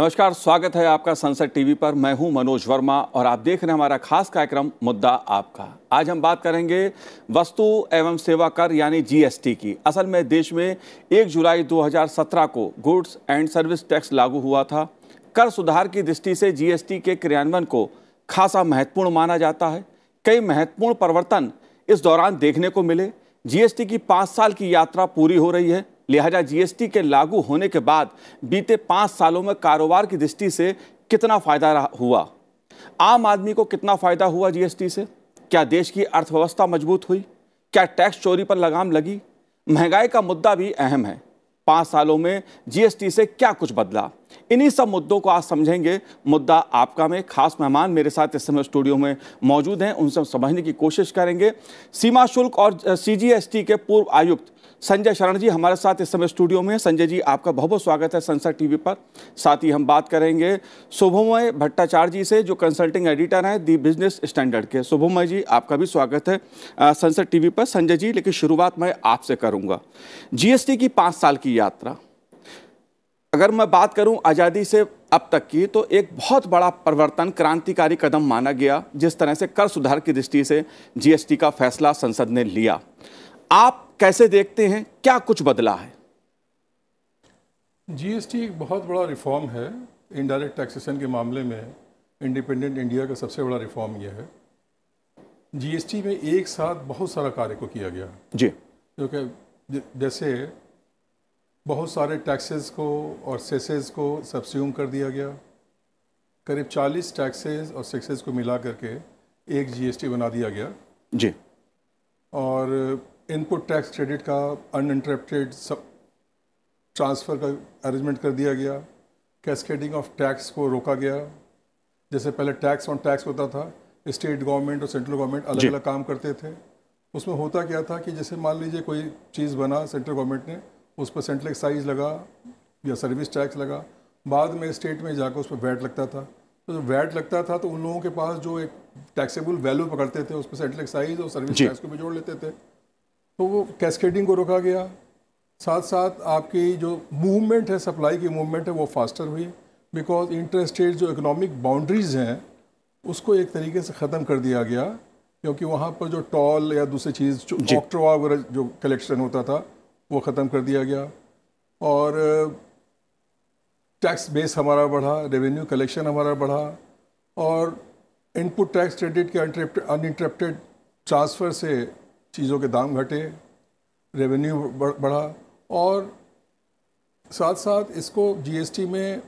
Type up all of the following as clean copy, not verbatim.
नमस्कार, स्वागत है आपका संसद टीवी पर। मैं हूं मनोज वर्मा और आप देख रहे हैं हमारा खास कार्यक्रम मुद्दा आपका। आज हम बात करेंगे वस्तु एवं सेवा कर यानी जीएसटी की। असल में देश में 1 जुलाई 2017 को गुड्स एंड सर्विस टैक्स लागू हुआ था। कर सुधार की दृष्टि से जीएसटी के क्रियान्वयन को खासा महत्वपूर्ण माना जाता है। कई महत्वपूर्ण परिवर्तन इस दौरान देखने को मिले। जीएसटी की 5 साल की यात्रा पूरी हो रही है, लिहाजा जीएसटी के लागू होने के बाद बीते 5 सालों में कारोबार की दृष्टि से कितना फायदा हुआ, आम आदमी को कितना फायदा हुआ जीएसटी से, क्या देश की अर्थव्यवस्था मजबूत हुई, क्या टैक्स चोरी पर लगाम लगी, महंगाई का मुद्दा भी अहम है। 5 सालों में जीएसटी से क्या कुछ बदला, इन्हीं सब मुद्दों को आज समझेंगे मुद्दा आपका में। खास मेहमान मेरे साथ इस समय स्टूडियो में मौजूद हैं, उनसे समझने की कोशिश करेंगे। सीमा शुल्क और सीजीएसटी के पूर्व आयुक्त संजय शरण जी हमारे साथ इस समय स्टूडियो में। संजय जी, आपका बहुत बहुत स्वागत है संसद टीवी पर। साथ ही हम बात करेंगे शुभमय भट्टाचार्य जी से, जो कंसल्टिंग एडिटर हैं दी बिजनेस स्टैंडर्ड के। शुभमय जी, आपका भी स्वागत है संसद टीवी पर। संजय जी, लेकिन शुरुआत मैं आपसे करूंगा। जीएसटी की 5 साल की यात्रा, अगर मैं बात करूं आज़ादी से अब तक की, तो एक बहुत बड़ा परिवर्तन, क्रांतिकारी कदम माना गया जिस तरह से कर सुधार की दृष्टि से जीएसटी का फैसला संसद ने लिया। आप कैसे देखते हैं, क्या कुछ बदला है? जीएसटी एक बहुत बड़ा रिफॉर्म है। इनडायरेक्ट टैक्सेशन के मामले में इंडिपेंडेंट इंडिया का सबसे बड़ा रिफॉर्म यह है। जीएसटी में एक साथ बहुत सारा कार्य को किया गया जी, क्योंकि जैसे बहुत सारे टैक्सेस को और सेसेस को सब्स्यूम कर दिया गया। करीब 40 टैक्सेस और सेसेस को मिला करके एक जीएसटी बना दिया गया जी। और इनपुट टैक्स क्रेडिट का अनइंटरप्टेड ट्रांसफ़र का अरेंजमेंट कर दिया गया। कैस्केडिंग ऑफ टैक्स को रोका गया। जैसे पहले टैक्स ऑन टैक्स होता था, स्टेट गवर्नमेंट और सेंट्रल गवर्नमेंट अलग अलग काम करते थे। उसमें होता क्या था कि जैसे मान लीजिए कोई चीज़ बना सेंट्रल गवर्नमेंट ने, उस पर सेंट्रल एक्साइज लगा या सर्विस टैक्स लगा, बाद में स्टेट में जाकर उस पर वैट लगता था। तो जब वैट लगता था तो उन लोगों के पास जो एक टैक्सेबल वैल्यू पकड़ते थे, उस पर सेंट्रल एक्साइज और सर्विस टैक्स को भी जोड़ लेते थे। तो वो कैस्केडिंग को रोका गया। साथ साथ आपकी जो मूवमेंट है, सप्लाई की मूवमेंट है, वो फास्टर हुई, बिकॉज इंटर स्टेट जो इकोनॉमिक बाउंड्रीज हैं उसको एक तरीके से ख़त्म कर दिया गया, क्योंकि वहाँ पर जो टॉल या दूसरी चीज़ जो ऑक्ट्रोवा वगैरह जो कलेक्शन होता था वो ख़त्म कर दिया गया। और टैक्स बेस हमारा बढ़ा, रेवेन्यू कलेक्शन हमारा बढ़ा, और इनपुट टैक्स क्रेडिट के अनइंटरप्टेड ट्रांसफ़र से चीज़ों के दाम घटे, रेवेन्यू बढ़ा। और साथ साथ इसको जीएसटी में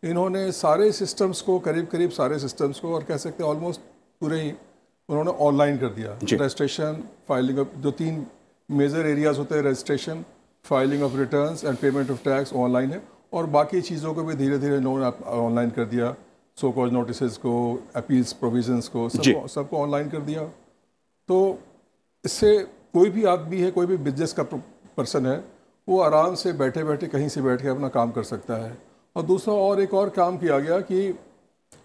इन्होंने सारे सिस्टम्स को, करीब करीब सारे सिस्टम्स को, और कह सकते हैं ऑलमोस्ट पूरे ही उन्होंने ऑनलाइन कर दिया। रजिस्ट्रेशन, फाइलिंग ऑफ, जो 3 मेजर एरियाज़ होते हैं, registration, filing of returns and payment of tax online है, और बाकी चीज़ों को भी धीरे धीरे इन्होंने ऑनलाइन कर दिया। सो कॉज नोटिस को, अपील्स प्रोविजंस को, सबको ऑनलाइन कर दिया। तो इससे कोई भी आदमी है, कोई भी बिजनेस का पर्सन है, वो आराम से बैठे बैठे कहीं से बैठ के अपना काम कर सकता है। और दूसरा और एक और काम किया गया कि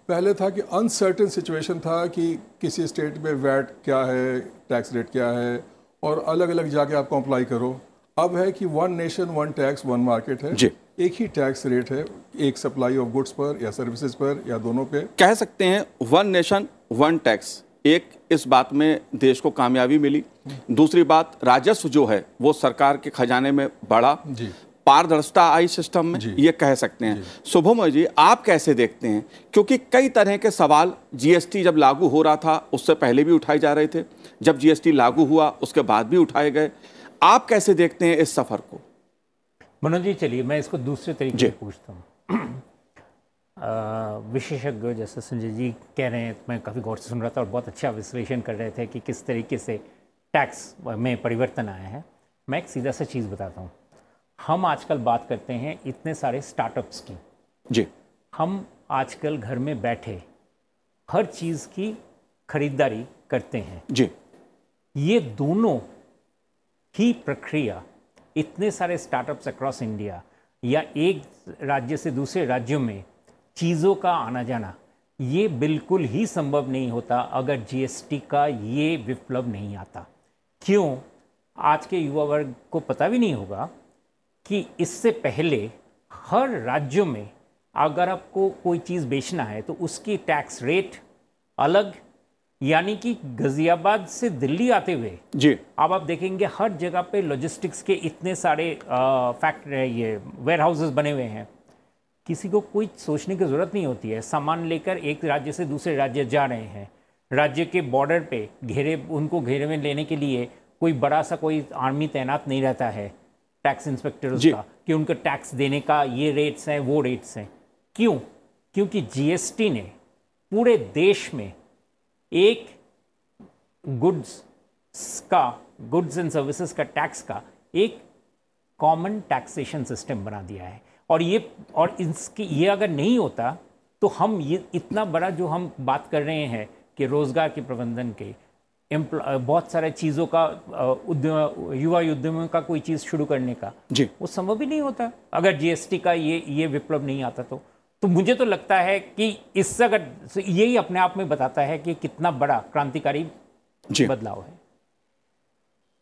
पहले था कि अनसर्टेन सिचुएशन था कि किसी स्टेट में वैट क्या है, टैक्स रेट क्या है, और अलग अलग जाके आपको अप्लाई करो। अब है कि 1 नेशन 1 टैक्स 1 मार्केट है, एक ही टैक्स रेट है, एक सप्लाई ऑफ गुड्स पर या सर्विसेज पर या दोनों पे। कह सकते हैं 1 नेशन 1 टैक्स, एक इस बात में देश को कामयाबी मिली। दूसरी बात, राजस्व जो है वो सरकार के खजाने में बढ़ा, पारदर्शिता आई सिस्टम में, ये कह सकते हैं। शुभमय जी, आप कैसे देखते हैं, क्योंकि कई तरह के सवाल जीएसटी जब लागू हो रहा था उससे पहले भी उठाए जा रहे थे, जब जीएसटी लागू हुआ उसके बाद भी उठाए गए। आप कैसे देखते हैं इस सफर को? मनोज जी, चलिए मैं इसको दूसरे तरीके से पूछता हूँ। विशेषज्ञ जैसे संजय जी कह रहे हैं, मैं काफ़ी गौर से सुन रहा था और बहुत अच्छा विश्लेषण कर रहे थे कि किस तरीके से टैक्स में परिवर्तन आया है। मैं एक सीधा सा चीज़ बताता हूँ। हम आजकल बात करते हैं इतने सारे स्टार्टअप्स की जी। हम आजकल घर में बैठे हर चीज़ की खरीदारी करते हैं जी। ये दोनों ही प्रक्रिया, इतने सारे स्टार्टअप्स अक्रॉस इंडिया या एक राज्य से दूसरे राज्यों में चीज़ों का आना जाना, ये बिल्कुल ही संभव नहीं होता अगर जीएसटी का ये विप्लव नहीं आता। क्यों? आज के युवा वर्ग को पता भी नहीं होगा कि इससे पहले हर राज्यों में अगर आपको कोई चीज़ बेचना है तो उसकी टैक्स रेट अलग, यानी कि गाजियाबाद से दिल्ली आते हुए जी, अब आप देखेंगे हर जगह पे लॉजिस्टिक्स के इतने सारे फैक्ट्री, ये वेयर हाउसेस बने हुए हैं, किसी को कोई सोचने की ज़रूरत नहीं होती है। सामान लेकर एक राज्य से दूसरे राज्य जा रहे हैं, राज्य के बॉर्डर पे उनको घेरे में लेने के लिए कोई बड़ा सा कोई आर्मी तैनात नहीं रहता है, टैक्स इंस्पेक्टर उसका, कि उनको टैक्स देने का ये रेट्स हैं वो रेट्स हैं। क्यों? क्योंकि जीएसटी ने पूरे देश में एक गुड्स एंड सर्विसेज का टैक्स का एक कॉमन टैक्सेशन सिस्टम बना दिया है। और ये अगर नहीं होता तो हम ये इतना बड़ा जो हम बात कर रहे हैं कि रोजगार के प्रबंधन के, बहुत सारे चीज़ों का युवा उद्यमियों का कोई चीज़ शुरू करने का जी, वो संभव ही नहीं होता अगर जीएसटी का ये विप्लव नहीं आता। तो मुझे तो लगता है कि इससे अगर यही अपने आप में बताता है कि कितना बड़ा क्रांतिकारी बदलाव है।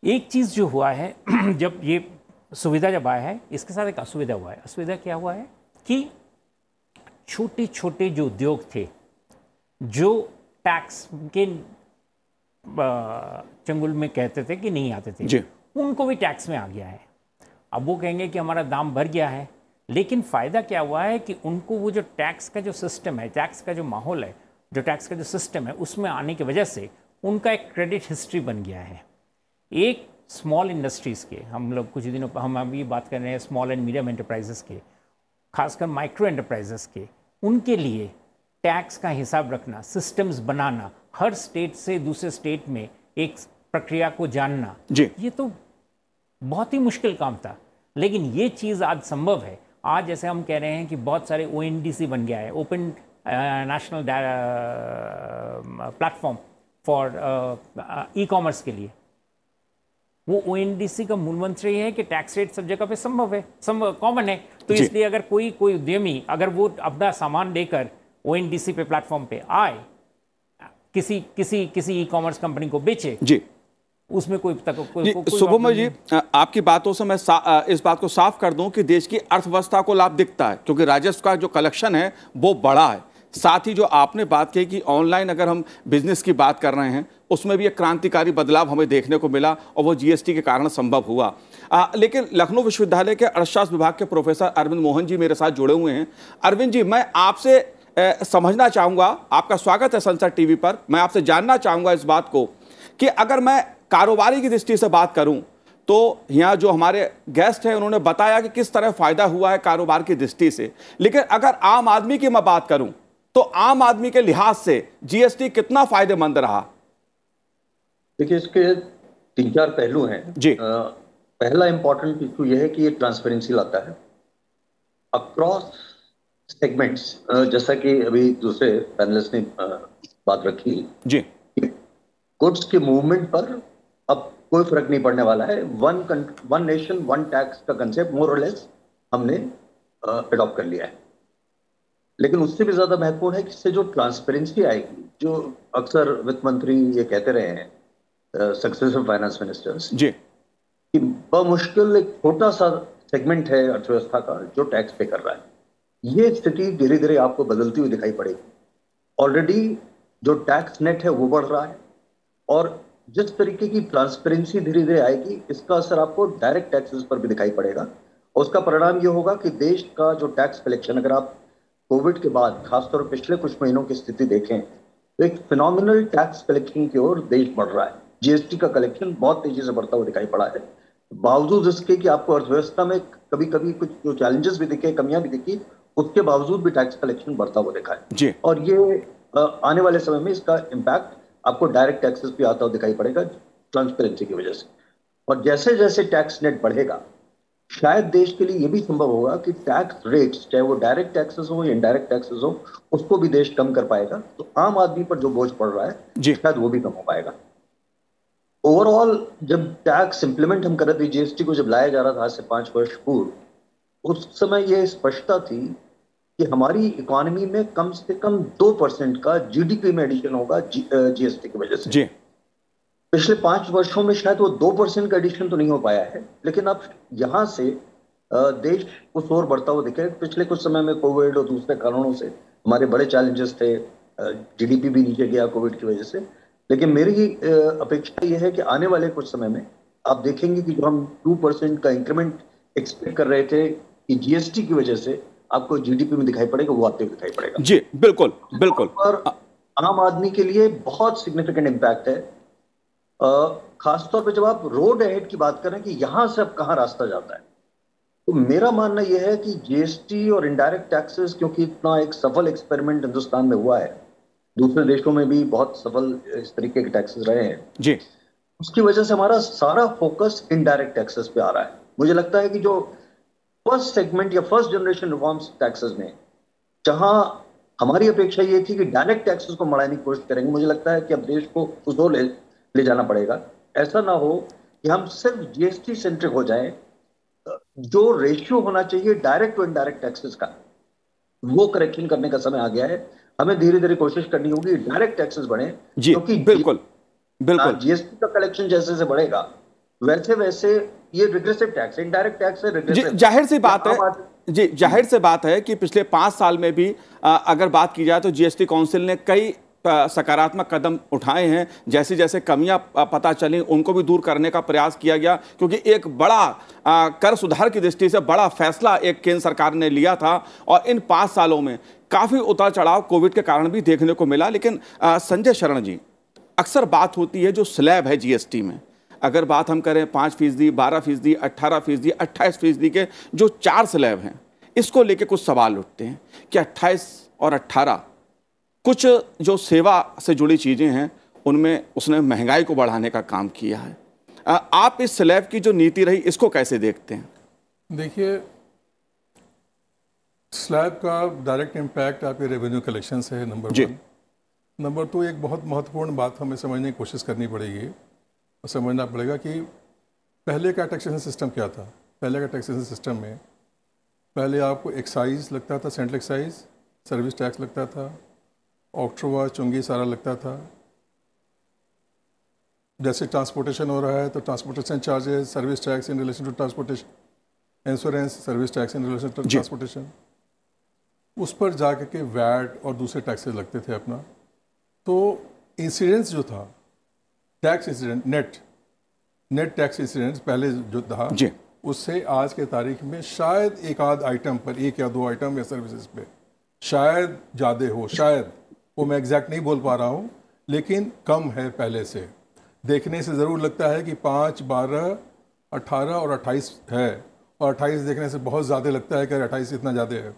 एक चीज़ जो हुआ है जब ये सुविधा जब आया है, इसके साथ एक असुविधा हुआ है। असुविधा क्या हुआ है कि छोटे छोटे जो उद्योग थे, जो टैक्स के चंगुल में कहते थे कि नहीं आते थे जी, उनको भी टैक्स में आ गया है। अब वो कहेंगे कि हमारा दाम भर गया है, लेकिन फ़ायदा क्या हुआ है कि उनको वो जो टैक्स का जो सिस्टम है, टैक्स का जो माहौल है, जो टैक्स का जो सिस्टम है, उसमें आने की वजह से उनका एक क्रेडिट हिस्ट्री बन गया है। एक स्मॉल इंडस्ट्रीज़ के, हम लोग कुछ दिनों पर हम अभी बात कर रहे हैं स्मॉल एंड मीडियम एंटरप्राइजेस के, खासकर माइक्रो एंटरप्राइजेस के, उनके लिए टैक्स का हिसाब रखना, सिस्टम्स बनाना, हर स्टेट से दूसरे स्टेट में एक प्रक्रिया को जानना, ये तो बहुत ही मुश्किल काम था। लेकिन ये चीज़ आज संभव है। आज जैसे हम कह रहे हैं कि बहुत सारे ONDC बन गया है, open national platform for e-commerce के लिए। वो ONDC का मूल मंत्र ये है कि टैक्स रेट सब जगह पे संभव है, कॉमन है। तो इसलिए अगर कोई उद्यमी अगर वो अपना सामान लेकर ONDC पे प्लेटफॉर्म पे आए, किसी ई-कॉमर्स कंपनी को बेचे जी, उसमें कोई शुभम जी, आपकी बातों से मैं इस बात को साफ कर दूं कि देश की अर्थव्यवस्था को लाभ दिखता है, क्योंकि राजस्व का जो कलेक्शन है वो बड़ा है। साथ ही जो आपने बात की कि ऑनलाइन अगर हम बिजनेस की बात कर रहे हैं, उसमें भी एक क्रांतिकारी बदलाव हमें देखने को मिला और वो जीएसटी के कारण संभव हुआ। लेकिन लखनऊ विश्वविद्यालय के अर्थशास्त्र विभाग के प्रोफेसर अरविंद मोहन जी मेरे साथ जुड़े हुए हैं। अरविंद जी, मैं आपसे समझना चाहूँगा, आपका स्वागत है संसद टीवी पर। मैं आपसे जानना चाहूँगा इस बात को कि अगर मैं कारोबारी की दृष्टि से बात करूं तो यहाँ जो हमारे गेस्ट हैं उन्होंने बताया कि किस तरह फायदा हुआ है कारोबार की दृष्टि से, लेकिन अगर आम आदमी की मैं बात करूं तो आम आदमी के लिहाज से जीएसटी कितना फायदेमंद रहा? देखिए, इसके 3-4 पहलू हैं जी। पहला इंपॉर्टेंट इशू यह है कि ये ट्रांसपेरेंसी लाता है अक्रॉस सेगमेंट्स, जैसा कि अभी दूसरे पैनलिस्ट ने बात रखी जी। गुड्स के मूवमेंट पर अब कोई फर्क नहीं पड़ने वाला है। वन नेशन वन टैक्स का कंसेप्ट मोर और लेस हमने अडॉप्ट कर लिया है। लेकिन उससे भी ज्यादा महत्वपूर्ण है कि इससे जो ट्रांसपेरेंसी आएगी, जो अक्सर वित्त मंत्री ये कहते रहे हैं सक्सेसिव फाइनेंस मिनिस्टर्स जी, कि बमुश्किल एक छोटा सा सेगमेंट है अर्थव्यवस्था का जो टैक्स पे कर रहा है। ये स्थिति धीरे धीरे आपको बदलती हुई दिखाई पड़ेगी। ऑलरेडी जो टैक्स नेट है वो बढ़ रहा है, और जिस तरीके की ट्रांसपेरेंसी धीरे धीरे आएगी, इसका असर आपको डायरेक्ट टैक्सेस पर भी दिखाई पड़ेगा। और उसका परिणाम ये होगा कि देश का जो टैक्स कलेक्शन, अगर आप कोविड के बाद खासतौर पर पिछले कुछ महीनों की स्थिति देखें तो एक फिनोमिनल टैक्स कलेक्शन की ओर देश बढ़ रहा है। जीएसटी का कलेक्शन बहुत तेजी से बढ़ता हुआ दिखाई पड़ा है, बावजूद इसके कि आपको अर्थव्यवस्था में कभी कभी कुछ जो चैलेंजेस भी दिखे, कमियां भी दिखी, उसके बावजूद भी टैक्स कलेक्शन बढ़ता हुआ दिखा है जी। और ये आने वाले समय में इसका इम्पैक्ट आपको डायरेक्ट टैक्सेस भी आता हुआ दिखाई पड़ेगा ट्रांसपेरेंसी की वजह से। और जैसे जैसे टैक्स नेट बढ़ेगा, शायद देश के लिए यह भी संभव होगा कि टैक्स रेट्स, चाहे वो डायरेक्ट टैक्सेस हो या इनडायरेक्ट टैक्सेस हो, उसको भी देश कम कर पाएगा। तो आम आदमी पर जो बोझ पड़ रहा है शायद वो भी कम हो पाएगा। ओवरऑल जब टैक्स इंप्लीमेंट हम कर रहे थे, जीएसटी को जब लाया जा रहा था आज से 5 वर्ष पूर्व, उस समय यह स्पष्टता थी कि हमारी इकोनॉमी में कम से कम 2% का जीडीपी में एडिशन होगा जीएसटी की वजह से जी। पिछले 5 वर्षों में शायद वो 2% का एडिशन तो नहीं हो पाया है, लेकिन अब यहां से देश उस ओर बढ़ता हुआ दिखे। पिछले कुछ समय में कोविड और दूसरे कारणों से हमारे बड़े चैलेंजेस थे, जीडीपी भी नीचे गया कोविड की वजह से। लेकिन मेरी अपेक्षा यह है कि आने वाले कुछ समय में आप देखेंगे कि जो हम 2% का इंक्रीमेंट एक्सपेक्ट कर रहे थे कि जीएसटी की वजह से आपको जीडीपी में दिखाई पड़ेगा, वो आते हुए दिखाई पड़ेगा। जी बिल्कुल बिल्कुल। और आम आदमी के लिए बहुत सिग्निफिकेंट इम्पैक्ट है, खासतौर पे जब आप रोड एहेड की बात करें कि यहां से अब कहां रास्ता जाता है। तो मेरा मानना यह है कि जीएसटी और इनडायरेक्ट टैक्सेस, क्योंकि इतना एक सफल एक्सपेरिमेंट हिंदुस्तान में हुआ है, दूसरे देशों में भी बहुत सफल इस तरीके के टैक्सेस रहे हैं जी, उसकी वजह से हमारा सारा फोकस इनडायरेक्ट टैक्सेस पे आ रहा है। मुझे लगता है कि जो फर्स्ट सेगमेंट या फर्स्ट जनरेशन रिफॉर्म्स टैक्सेस में, जहां हमारी अपेक्षा ये थी कि डायरेक्ट टैक्सेस को बढ़ाने की कोशिश करेंगे, मुझे लगता है कि अब देश को उस ओर ले जाना पड़ेगा। ऐसा ना हो कि हम सिर्फ जीएसटी सेंट्रिक हो जाएं। जो रेशियो होना चाहिए डायरेक्ट और इनडायरेक्ट टैक्सेस का, वो करेक्शन करने का समय आ गया है। हमें धीरे धीरे कोशिश करनी होगी डायरेक्ट टैक्सेस बढ़े, क्योंकि बिल्कुल बिल्कुल जीएसटी का कलेक्शन जैसे से बढ़ेगा वैसे वैसे ये रिग्रेसिव टैक्स, इनडायरेक्ट टैक्स है रिग्रेसिव। जाहिर सी बात है जी, जाहिर सी बात है कि पिछले 5 साल में भी अगर बात की जाए तो जीएसटी काउंसिल ने कई सकारात्मक कदम उठाए हैं। जैसे जैसे कमियां पता चली उनको भी दूर करने का प्रयास किया गया, क्योंकि एक बड़ा कर सुधार की दृष्टि से बड़ा फैसला एक केंद्र सरकार ने लिया था और इन 5 सालों में काफी उतार चढ़ाव कोविड के कारण भी देखने को मिला। लेकिन संजय शरण जी, अक्सर बात होती है जो स्लैब है जीएसटी में, अगर बात हम करें 5%, 12%, 18%, 28% के जो 4 स्लैब हैं, इसको लेके कुछ सवाल उठते हैं कि 28 और 18 कुछ जो सेवा से जुड़ी चीजें हैं उनमें उसने महंगाई को बढ़ाने का काम किया है। आप इस स्लैब की जो नीति रही इसको कैसे देखते हैं? देखिए, स्लैब का डायरेक्ट इम्पैक्ट आपके रेवेन्यू कलेक्शन से है, नंबर 1। नंबर 2, एक बहुत महत्वपूर्ण बात हमें समझने की कोशिश करनी पड़ेगी और समझना पड़ेगा कि पहले का टैक्सेशन सिस्टम क्या था। पहले का टैक्सेशन सिस्टम में पहले आपको एक्साइज लगता था, सेंट्रल एक्साइज, सर्विस टैक्स लगता था, ऑक्ट्रोवा चुंगी सारा लगता था। जैसे ट्रांसपोर्टेशन हो रहा है तो transportation charges, service tax in relation to transportation, insurance, service tax in relation to transportation, उस पर जाकर के वैट और दूसरे टैक्सेस लगते थे अपना। तो इंसिडेंस जो था, tax incident, net tax incidence पहले जो था उससे आज के तारीख में शायद एक आध आइटम पर, 1 या 2 आइटम या सर्विसेज पे शायद ज़्यादा हो, शायद, वो मैं एग्जैक्ट नहीं बोल पा रहा हूँ, लेकिन कम है पहले से। देखने से ज़रूर लगता है कि 5, 12, 18 और 28 है, और 28 देखने से बहुत ज़्यादा लगता है कि 28 इतना ज़्यादा है।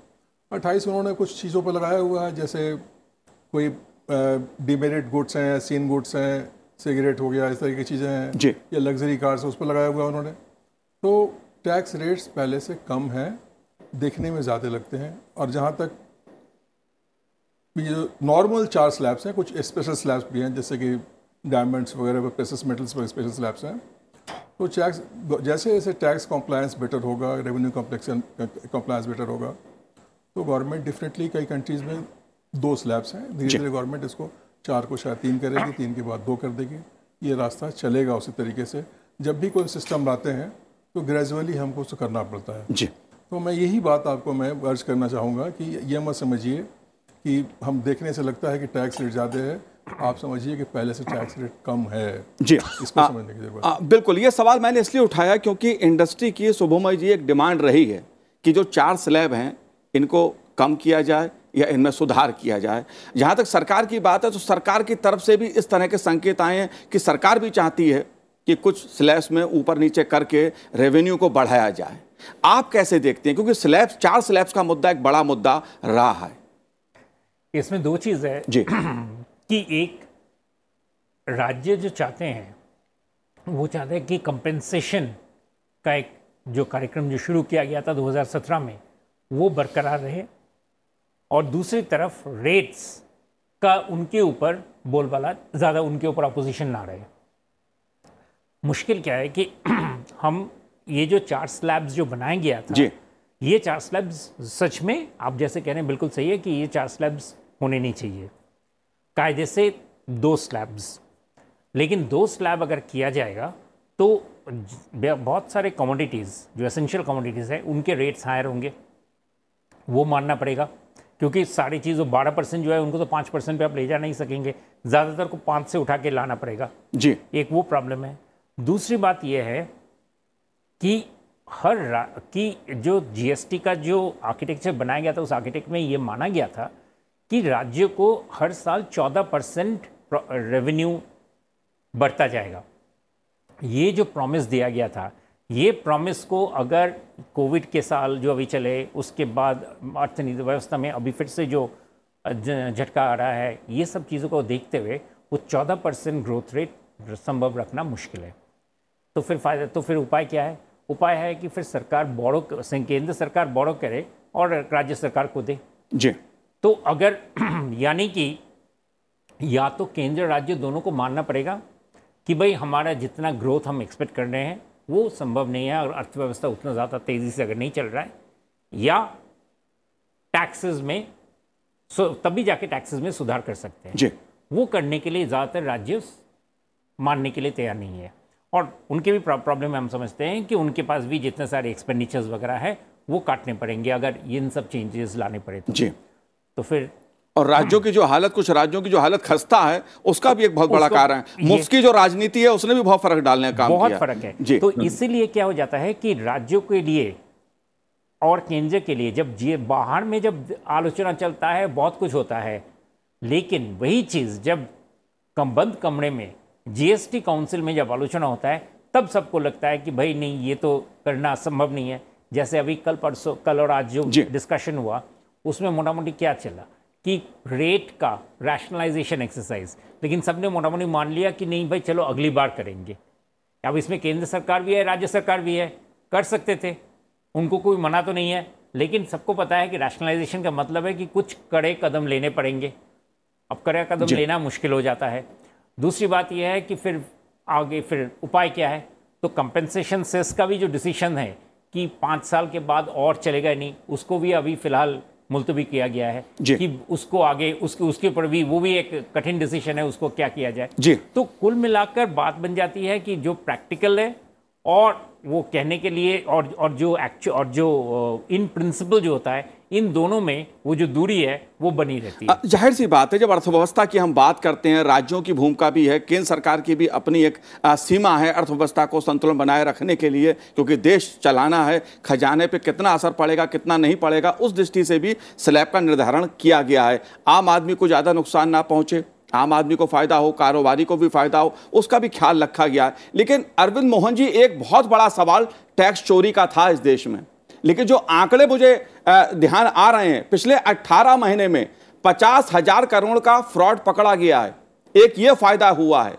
28 उन्होंने कुछ चीज़ों पर लगाया हुआ है, जैसे कोई डिमेरिट गुड्स हैं, सीन गुड्स हैं, सिगरेट हो गया, इस तरह की चीज़ें हैं, या लग्जरी कार्स, उस पर लगाया हुआ उन्होंने। तो टैक्स रेट्स पहले से कम हैं, देखने में ज़्यादा लगते हैं। और जहाँ तक ये नॉर्मल 4 स्लैब्स हैं, कुछ स्पेशल स्लैब्स भी हैं, जैसे कि डायमंड्स वगैरह पर, प्रेसियस मेटल्स पर स्पेशल स्लैब्स हैं। तो टैक्स जैसे जैसे टैक्स कॉम्प्लायंस बेटर होगा, रेवेन्यू कॉम्प्लायंस बेटर होगा, तो गवर्नमेंट डिफरेंटली, कई कंट्रीज़ में 2 स्लैब्स हैं, धीरे धीरे गवर्नमेंट इसको 4 को शायद 3 करेगी, 3 के बाद 2 कर देगी। ये रास्ता चलेगा उसी तरीके से। जब भी कोई सिस्टम लाते हैं तो ग्रेजुअली हमको उसको करना पड़ता है जी। तो मैं यही बात आपको मैं अर्ज करना चाहूँगा कि ये मत समझिए कि हम देखने से लगता है कि टैक्स रेट ज़्यादा है, आप समझिए कि पहले से टैक्स रेट कम है जी। इसको समझने की जरूरत। बिल्कुल, ये सवाल मैंने इसलिए उठाया क्योंकि इंडस्ट्री की, शुभमय जी, एक डिमांड रही है कि जो 4 स्लैब हैं इनको कम किया जाए या इनमें सुधार किया जाए। जहाँ तक सरकार की बात है तो सरकार की तरफ से भी इस तरह के संकेत आए हैं कि सरकार भी चाहती है कि कुछ स्लैब्स में ऊपर नीचे करके रेवेन्यू को बढ़ाया जाए। आप कैसे देखते हैं, क्योंकि स्लैब्स, 4 स्लैब्स का मुद्दा एक बड़ा मुद्दा रहा है। इसमें 2 चीज़ है जी कि एक, राज्य जो चाहते हैं वो चाहते हैं कि कंपेंसेशन का एक जो कार्यक्रम जो शुरू किया गया था 2017 में वो बरकरार रहे, और दूसरी तरफ रेट्स का उनके ऊपर बोलबाला ज़्यादा, उनके ऊपर अपोजिशन ना रहे। मुश्किल क्या है कि हम ये जो 4 स्लैब्स जो बनाया गया था जी, ये 4 स्लैब्स सच में आप जैसे कह रहे हैं बिल्कुल सही है कि ये 4 स्लैब्स होने नहीं चाहिए, कायदे से 2 स्लैब्स। लेकिन 2 स्लैब अगर किया जाएगा तो बहुत सारे कमोडिटीज़ जो एसेंशियल कमोडिटीज़ है उनके रेट्स हायर होंगे, वो मानना पड़ेगा, क्योंकि सारी चीज़ों 12% जो है उनको तो 5% पे आप ले जा नहीं सकेंगे, ज़्यादातर को 5 से उठा के लाना पड़ेगा जी। एक वो प्रॉब्लम है। दूसरी बात यह है कि कि जो जीएसटी का जो आर्किटेक्चर बनाया गया था, उस आर्किटेक्ट में ये माना गया था कि राज्य को हर साल 14% रेवेन्यू बढ़ता जाएगा। ये जो प्रॉमिस दिया गया था, ये प्रॉमिस को अगर कोविड के साल जो अभी चले, उसके बाद अर्थनीति व्यवस्था में अभी फिर से जो झटका आ रहा है, ये सब चीज़ों को देखते हुए वो 14% ग्रोथ रेट संभव रखना मुश्किल है। तो फिर उपाय क्या है? उपाय है कि फिर सरकार केंद्र सरकार बोरो करे और राज्य सरकार को दे जी। तो अगर यानी कि या तो केंद्र राज्य दोनों को मानना पड़ेगा कि भाई हमारा जितना ग्रोथ हम एक्सपेक्ट कर रहे हैं वो संभव नहीं है और अर्थव्यवस्था उतना ज़्यादा तेज़ी से अगर नहीं चल रहा है, या टैक्सेस में तभी जाके टैक्सेस में सुधार कर सकते हैं जी। वो करने के लिए ज़्यादातर राज्य मानने के लिए तैयार नहीं है। और उनके भी प्रॉब्लम हम समझते हैं कि उनके पास भी जितने सारे एक्सपेंडिचर्स वगैरह है वो काटने पड़ेंगे अगर इन सब चेंजेस लाने पड़े तो जी। तो फिर और राज्यों की जो हालत, कुछ राज्यों की जो हालत खस्ता है, उसका भी एक बहुत बड़ा कारण है। मुफ्त की जो राजनीति है उसने भी बहुत फर्क डालने का काम किया। बहुत फर्क है जी। तो इसीलिए क्या हो जाता है कि राज्यों के लिए और केंद्र के लिए जब बाहर में जब आलोचना चलता है बहुत कुछ होता है, लेकिन वही चीज़ जब बंद कमरे में जीएसटी काउंसिल में जब आलोचना होता है तब सबको लगता है कि भाई नहीं, ये तो करना संभव नहीं है। जैसे अभी कल और आज जो डिस्कशन हुआ उसमें मोटा मोटी क्या चला कि रेट का रैशनलाइजेशन एक्सरसाइज, लेकिन सबने मोटा मोटी मान लिया कि नहीं भाई चलो अगली बार करेंगे। अब इसमें केंद्र सरकार भी है, राज्य सरकार भी है, कर सकते थे, उनको कोई मना तो नहीं है, लेकिन सबको पता है कि रैशनलाइजेशन का मतलब है कि कुछ कड़े कदम लेने पड़ेंगे। अब कड़े कदम लेना मुश्किल हो जाता है। दूसरी बात यह है कि फिर आगे फिर उपाय क्या है? तो कंपेंसेशन सेस का भी जो डिसीजन है कि 5 साल के बाद और चलेगा नहीं, उसको भी अभी फिलहाल मुलतवी किया गया है कि उसको आगे उसके ऊपर भी वो भी एक कठिन डिसीजन है, उसको क्या किया जाए जी। तो कुल मिलाकर बात बन जाती है कि जो प्रैक्टिकल है और वो कहने के लिए और जो इन प्रिंसिपल जो होता है, इन दोनों में वो जो दूरी है वो बनी रहती है। जाहिर सी बात है, जब अर्थव्यवस्था की हम बात करते हैं, राज्यों की भूमिका भी है, केंद्र सरकार की भी अपनी एक सीमा है अर्थव्यवस्था को संतुलन बनाए रखने के लिए, क्योंकि देश चलाना है। खजाने पे कितना असर पड़ेगा कितना नहीं पड़ेगा, उस दृष्टि से भी स्लैब का निर्धारण किया गया है। आम आदमी को ज़्यादा नुकसान ना पहुँचे, आम आदमी को फायदा हो, कारोबारी को भी फायदा हो, उसका भी ख्याल रखा गया है। लेकिन अरविंद मोहन जी, एक बहुत बड़ा सवाल टैक्स चोरी का था इस देश में, लेकिन जो आंकड़े मुझे ध्यान आ रहे हैं, पिछले 18 महीने में 50,000 करोड़ का फ्रॉड पकड़ा गया है। एक ये फायदा हुआ है।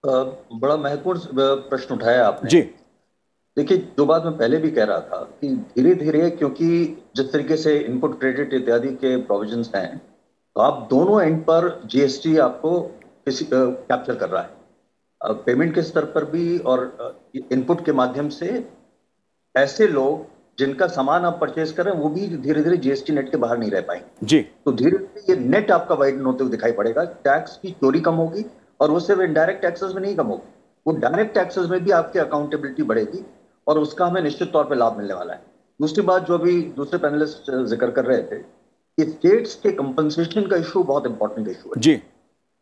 बड़ा महत्वपूर्ण प्रश्न उठाया आपने जी। देखिए, जो बात मैं पहले भी कह रहा था कि धीरे धीरे, क्योंकि जिस तरीके से इनपुट क्रेडिट इत्यादि के प्रोविजंस हैं, तो आप दोनों एंड पर जीएसटी आपको कैप्चर कर रहा है, पेमेंट के स्तर पर भी और इनपुट के माध्यम से। ऐसे लोग जिनका सामान आप परचेज कर रहे हैं वो भी धीरे धीरे जीएसटी नेट के बाहर नहीं रह पाएंगे जी। तो धीरे धीरे ये नेट आपका वाइडन होते हुए दिखाई पड़ेगा। टैक्स की चोरी कम होगी और वो सिर्फ इनडायरेक्ट टैक्सेस में नहीं कम होगी, वो डायरेक्ट टैक्सेस में भी आपकी अकाउंटेबिलिटी बढ़ेगी और उसका हमें निश्चित तौर पर लाभ मिलने वाला है। दूसरी बात जो अभी दूसरे पैनलिस्ट जिक्र कर रहे थे कि स्टेट्स के कंपनसेशन का इशू बहुत इंपॉर्टेंट इशू है जी।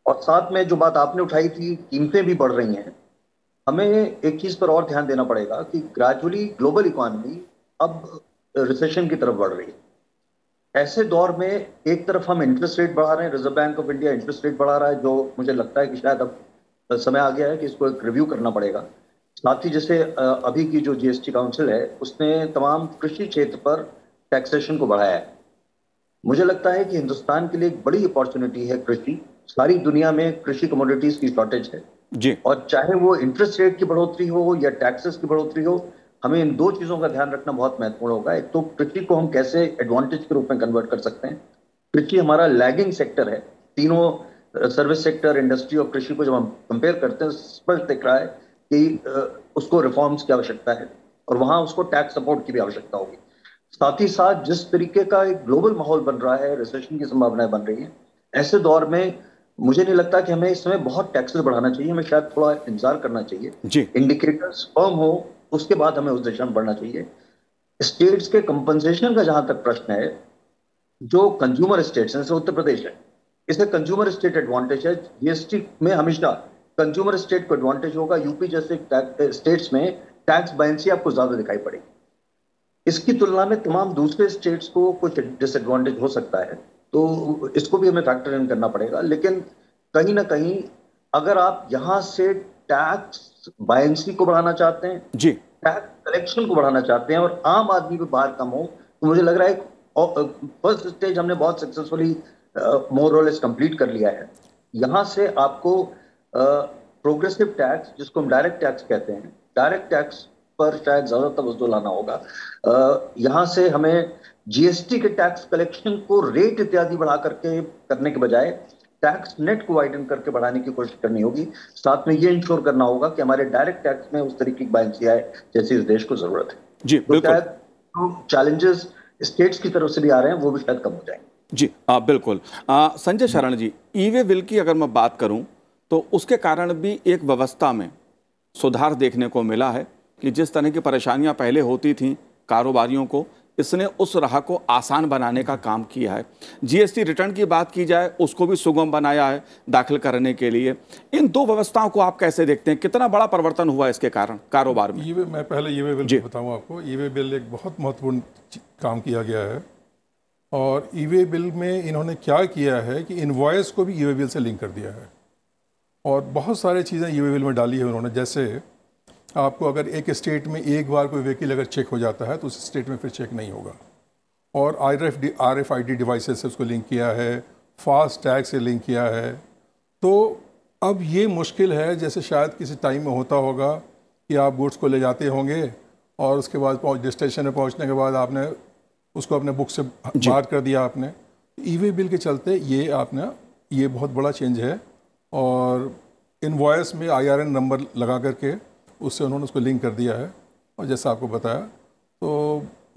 और साथ में जो बात आपने उठाई थी, कीमतें भी बढ़ रही हैं। हमें एक चीज पर और ध्यान देना पड़ेगा कि ग्रेजुअली ग्लोबल इकोनॉमी अब रिसेशन की तरफ बढ़ रही है। ऐसे दौर में एक तरफ हम इंटरेस्ट रेट बढ़ा रहे हैं, reserve bank of India interest rate बढ़ा रहा है, जो मुझे लगता है कि शायद अब समय आ गया है कि इसको एक रिव्यू करना पड़ेगा। साथ ही जैसे अभी की जो जीएसटी काउंसिल है उसने तमाम कृषि क्षेत्र पर टैक्सेशन को बढ़ाया है। मुझे लगता है कि हिंदुस्तान के लिए एक बड़ी अपॉर्चुनिटी है कृषि। सारी दुनिया में कृषि कमोडिटीज की शॉर्टेज है जी। और चाहे वो इंटरेस्ट रेट की बढ़ोतरी हो या टैक्सेस की बढ़ोतरी हो, हमें इन दो चीजों का ध्यान रखना बहुत महत्वपूर्ण होगा। एक तो कृषि को हम कैसे एडवांटेज के रूप में कन्वर्ट कर सकते हैं। कृषि हमारा लैगिंग सेक्टर है, तीनों सर्विस सेक्टर, इंडस्ट्री और कृषि को जब हम कंपेयर करते हैं स्पष्ट दिख रहा है कि उसको रिफॉर्म्स की आवश्यकता है और वहां उसको टैक्स सपोर्ट की भी आवश्यकता होगी। साथ ही साथ जिस तरीके का एक ग्लोबल माहौल बन रहा है, रिसेशन की संभावनाएं बन रही है, ऐसे दौर में मुझे नहीं लगता कि हमें इस समय बहुत टैक्सेस बढ़ाना चाहिए, हमें शायद थोड़ा इंतजार करना चाहिए, इंडिकेटर्स फर्म हो, उसके बाद हमें उस दिशा में बढ़ना चाहिए। स्टेट्स के कंपनसेशन का जहां तक प्रश्न है, जो कंज्यूमर स्टेट्स हैं, जैसे उत्तर प्रदेश है, इसमें कंज्यूमर स्टेट एडवांटेज है। जीएसटी में हमेशा कंज्यूमर स्टेट को एडवांटेज होगा। यूपी जैसे स्टेट्स में टैक्स बायंसी आपको ज्यादा दिखाई पड़ेगी। इसकी तुलना में तमाम दूसरे स्टेट्स को कुछ डिसएडवांटेज हो सकता है, तो इसको भी हमें फैक्टर इन करना पड़ेगा। लेकिन कहीं ना कहीं अगर आप यहां से टैक्स बायंसी को बढ़ाना चाहते हैं, जी, टैक्स कलेक्शन को बढ़ाना चाहते हैं और आम आदमी पे भार कम हो, तो मुझे लग रहा है फर्स्ट स्टेज हमने बहुत सक्सेसफुली मोर और लेस कंप्लीट कर लिया है। यहां से आपको प्रोग्रेसिव टैक्स, जिसको हम डायरेक्ट टैक्स कहते हैं, डायरेक्ट टैक्स पर शायद ज्यादा तवज्जो लाना होगा। यहां से हमें जीएसटी के टैक्स कलेक्शन को रेट इत्यादि बढ़ा करके करने के बजाय टैक्स नेट को वाइडन करके बढ़ाने की कोशिश करनी होगी। साथ में ये इंश्योर करना होगा कि हमारे डायरेक्ट टैक्स में उस तरीके की बायंसी आए जैसी इस देश को जरूरत है। जी, तो शायद तो चैलेंजेस स्टेट्स की तरफ से भी आ रहे हैं, वो भी शायद कम हो जाएंगे। जी बिल्कुल। संजय शरण जी, ई वे बिल की अगर मैं बात करूं तो उसके कारण भी एक व्यवस्था में सुधार देखने को मिला है कि जिस तरह की परेशानियां पहले होती थीं कारोबारियों को, इसने उस राह को आसान बनाने का काम किया है। जीएसटी रिटर्न की बात की जाए, उसको भी सुगम बनाया है दाखिल करने के लिए। इन दो व्यवस्थाओं को आप कैसे देखते हैं? कितना बड़ा परिवर्तन हुआ इसके कारण कारोबार में? मैं पहले ई वे बिल बताऊँ आपको। ई वे बिल एक बहुत महत्वपूर्ण काम किया गया है और ई वे बिल में इन्होंने क्या किया है कि इनवॉइस को भी ई वे बिल से लिंक कर दिया है और बहुत सारी चीज़ें ई वे बिल में डाली है उन्होंने। जैसे आपको अगर एक स्टेट में एक बार कोई व्हीकल अगर चेक हो जाता है तो उस स्टेट में फिर चेक नहीं होगा। और RFID डिवाइसेस से उसको लिंक किया है, फास्ट टैग से लिंक किया है। तो अब ये मुश्किल है, जैसे शायद किसी टाइम में होता होगा कि आप गुड्स को ले जाते होंगे और उसके बाद स्टेशन में पहुंचने के बाद आपने उसको अपने बुक से बाहर कर दिया आपने। ई वे बिल के चलते ये बहुत बड़ा चेंज है और इनवॉइस में IRN नंबर लगा करके उससे उन्होंने उसको लिंक कर दिया है। और जैसा आपको बताया तो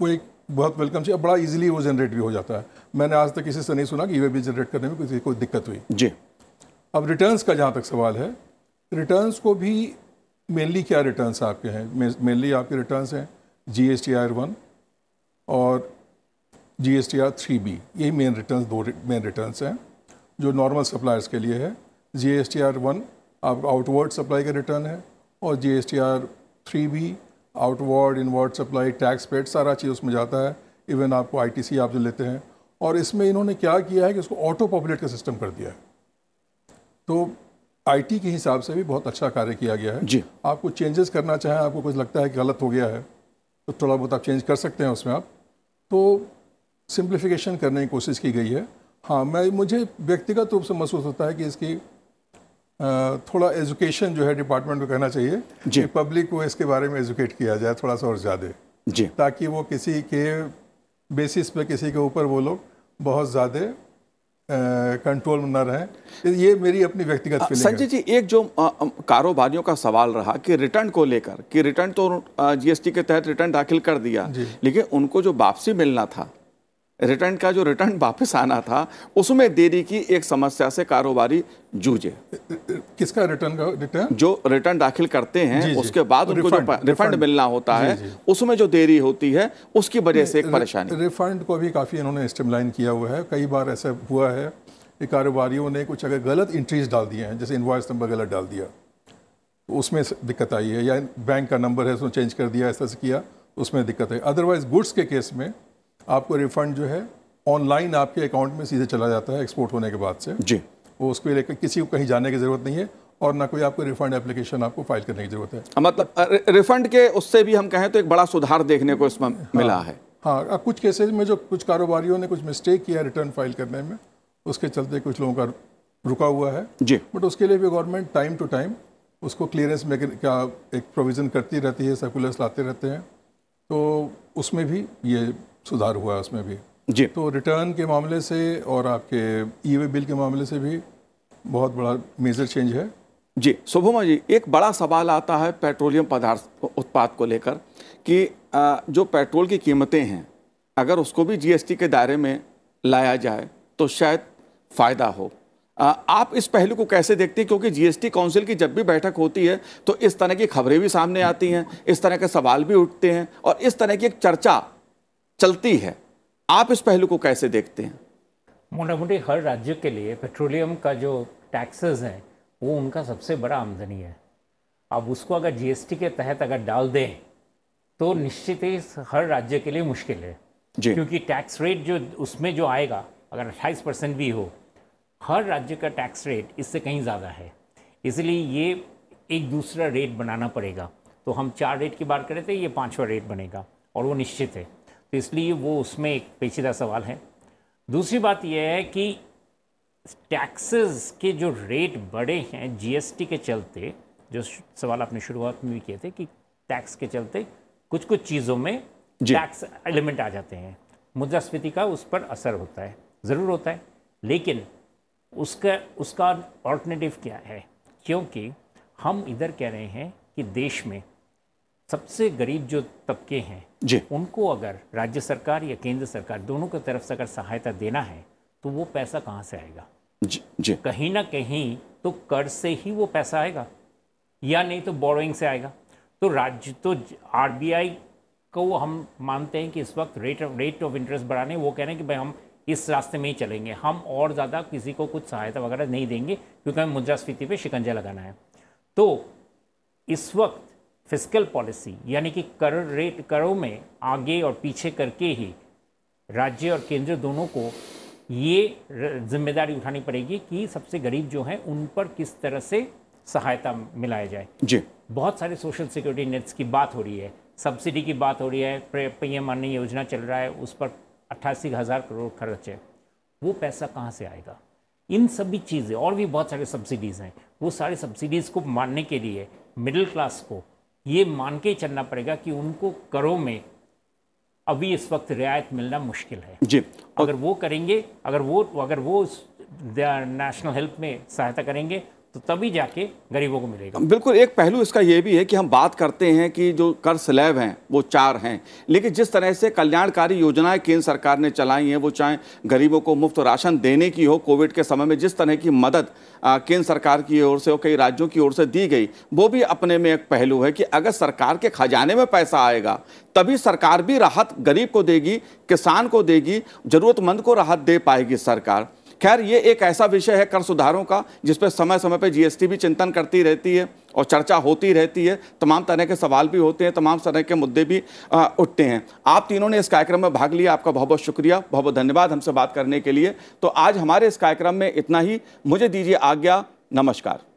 वो एक बहुत वेलकम चीज़, बड़ा इजीली वो जनरेट भी हो जाता है। मैंने आज तक किसी से नहीं सुना कि ई वे बिल जनरेट करने में किसी कोई दिक्कत हुई जी। अब रिटर्न्स का जहाँ तक सवाल है, रिटर्न्स को भी मेनली क्या रिटर्न्स आपके हैं? मेनली आपके रिटर्न्स हैं GSTR 1 और GSTR 3B। यही मेन रिटर्न्स, दो मेन रिटर्न्स हैं जो नॉर्मल सप्लायर्स के लिए है। GSTR 1 आपका आउटवर्ड सप्लाई का रिटर्न है और GSTR 3B outward inward supply, tax paid, सारा चीज़ उसमें जाता है। इवन आपको ITC आप जो लेते हैं। और इसमें इन्होंने क्या किया है कि उसको ऑटो पॉपुलेट का सिस्टम कर दिया है। तो IT के हिसाब से भी बहुत अच्छा कार्य किया गया है जी। आपको चेंजेस करना चाहें, आपको कुछ लगता है कि गलत हो गया है तो थोड़ा बहुत आप चेंज कर सकते हैं उसमें आप। तो सिंप्लीफिकेशन करने की कोशिश की गई है। हाँ, मुझे व्यक्तिगत रूप से महसूस होता है कि इसकी थोड़ा एजुकेशन जो है डिपार्टमेंट को कहना चाहिए कि पब्लिक को इसके बारे में एजुकेट किया जाए थोड़ा सा और ज़्यादा जी, ताकि वो किसी के बेसिस पे किसी के ऊपर वो लोग बहुत ज़्यादा कंट्रोल में न रहें। ये मेरी अपनी व्यक्तिगत फीलिंग है। संजय जी, एक जो कारोबारियों का सवाल रहा कि रिटर्न को लेकर कि रिटर्न तो GST के तहत रिटर्न दाखिल कर दिया, लेकिन उनको जो वापसी मिलना था, रिटर्न का जो रिटर्न वापस आना था, उसमें देरी की एक समस्या से कारोबारी जूझे। किसका रिटर्न? जो रिटर्न दाखिल करते हैं उसके बाद उनको जो रिफंड मिलना होता है, उसमें जो देरी होती है, उसकी वजह से एक परेशानी। रिफंड को भी काफ़ी इन्होंने स्ट्रीमलाइन किया हुआ है। कई बार ऐसा हुआ है कि कारोबारियों ने कुछ अगर गलत एंट्रीज डाल दिए हैं, जैसे इनवॉइस नंबर गलत डाल दिया तो उसमें दिक्कत आई है, या बैंक का नंबर है उसमें चेंज कर दिया, ऐसा किया, उसमें दिक्कत है। अदरवाइज गुड्स के केस में आपको रिफंड जो है ऑनलाइन आपके अकाउंट में सीधे चला जाता है एक्सपोर्ट होने के बाद से जी। वो उसके लिए किसी को कहीं जाने की ज़रूरत नहीं है और ना कोई आपको रिफंड एप्लीकेशन आपको फाइल करने की ज़रूरत है। मतलब रिफंड के उससे भी हम कहें तो एक बड़ा सुधार देखने को इसमें मिला है। हाँ, कुछ केसेज में जो कुछ कारोबारियों ने कुछ मिस्टेक किया रिटर्न फाइल करने में, उसके चलते कुछ लोगों का रुका हुआ है जी। बट उसके लिए भी गवर्नमेंट टाइम टू टाइम उसको क्लियरेंस में क्या एक प्रोविज़न करती रहती है, सर्कुलर्स लाते रहते हैं, तो उसमें भी ये सुधार हुआ है उसमें भी जी। तो रिटर्न के मामले से और आपके ई वे बिल के मामले से भी बहुत बड़ा मेजर चेंज है जी। शुभम जी, एक बड़ा सवाल आता है पेट्रोलियम पदार्थ उत्पाद को लेकर कि जो पेट्रोल की कीमतें हैं, अगर उसको भी GST के दायरे में लाया जाए तो शायद फ़ायदा हो। आप इस पहलू को कैसे देखते हैं, क्योंकि जीएसटी काउंसिल की जब भी बैठक होती है तो इस तरह की खबरें भी सामने आती हैं, इस तरह के सवाल भी उठते हैं और इस तरह की एक चर्चा चलती है, आप इस पहलू को कैसे देखते हैं? मोटा मोटी हर राज्य के लिए पेट्रोलियम का जो टैक्सेस है वो उनका सबसे बड़ा आमदनी है। अब उसको अगर जीएसटी के तहत अगर डाल दें तो निश्चित ही हर राज्य के लिए मुश्किल है, क्योंकि टैक्स रेट जो उसमें जो आएगा अगर 28% भी हो, हर राज्य का टैक्स रेट इससे कहीं ज़्यादा है। इसलिए ये एक दूसरा रेट बनाना पड़ेगा। तो हम 4 रेट की बात कर रहे थे, ये 5वां रेट बनेगा और वो निश्चित है। तो इसलिए वो उसमें एक पेचीदा सवाल है। दूसरी बात यह है कि टैक्सेस के जो रेट बढ़े हैं जीएसटी के चलते, जो सवाल आपने शुरुआत में भी किए थे कि टैक्स के चलते कुछ कुछ चीज़ों में टैक्स एलिमेंट आ जाते हैं, मुद्रास्फीति का उस पर असर होता है, ज़रूर होता है, लेकिन उसका ऑल्टरनेटिव क्या है? क्योंकि हम इधर कह रहे हैं कि देश में सबसे गरीब जो तबके हैं उनको अगर राज्य सरकार या केंद्र सरकार दोनों की तरफ से अगर सहायता देना है तो वो पैसा कहाँ से आएगा? जी। कहीं ना कहीं तो कर्ज से ही वो पैसा आएगा या नहीं तो बोरोइंग से आएगा। तो राज्य तो आरबीआई को हम मानते हैं कि इस वक्त रेट ऑफ इंटरेस्ट बढ़ाने, वो कह रहे हैं कि भाई हम इस रास्ते में ही चलेंगे, हम और ज़्यादा किसी को कुछ सहायता वगैरह नहीं देंगे क्योंकि हमें मुद्रास्फीति पे शिकंजा लगाना है। तो इस वक्त फिस्कल पॉलिसी यानी कि करों में आगे और पीछे करके ही राज्य और केंद्र दोनों को ये जिम्मेदारी उठानी पड़ेगी कि सबसे गरीब जो हैं उन पर किस तरह से सहायता मिलाया जाए। जी, बहुत सारे सोशल सिक्योरिटी नेट्स की बात हो रही है, सब्सिडी की बात हो रही है, पीएम अन्य योजना चल रहा है, उस पर 88,000 करोड़ खर्च है। वो पैसा कहाँ से आएगा? इन सभी चीज़ें और भी बहुत सारे सब्सिडीज़ हैं, वो सारे सब्सिडीज़ को मानने के लिए मिडिल क्लास को ये मान के चलना पड़ेगा कि उनको करों में अभी इस वक्त रियायत मिलना मुश्किल है। जी, अगर वो करेंगे, अगर वो नेशनल हेल्थ में सहायता करेंगे तो तभी जाके गरीबों को मिलेगा। बिल्कुल, एक पहलू इसका ये भी है कि हम बात करते हैं कि जो कर स्लैब हैं वो 4 हैं, लेकिन जिस तरह से कल्याणकारी योजनाएं केंद्र सरकार ने चलाई हैं, वो चाहे गरीबों को मुफ्त राशन देने की हो, कोविड के समय में जिस तरह की मदद केंद्र सरकार की ओर से और कई राज्यों की ओर से दी गई, वो भी अपने में एक पहलू है कि अगर सरकार के खजाने में पैसा आएगा तभी सरकार भी राहत गरीब को देगी, किसान को देगी, जरूरतमंद को राहत दे पाएगी सरकार। खैर, ये एक ऐसा विषय है कर सुधारों का जिस पर समय समय पर जीएसटी भी चिंतन करती रहती है और चर्चा होती रहती है, तमाम तरह के सवाल भी होते हैं, तमाम तरह के मुद्दे भी उठते हैं। आप तीनों ने इस कार्यक्रम में भाग लिया, आपका बहुत बहुत शुक्रिया, बहुत बहुत धन्यवाद हमसे बात करने के लिए। तो आज हमारे इस कार्यक्रम में इतना ही, मुझे दीजिए आज्ञा, नमस्कार।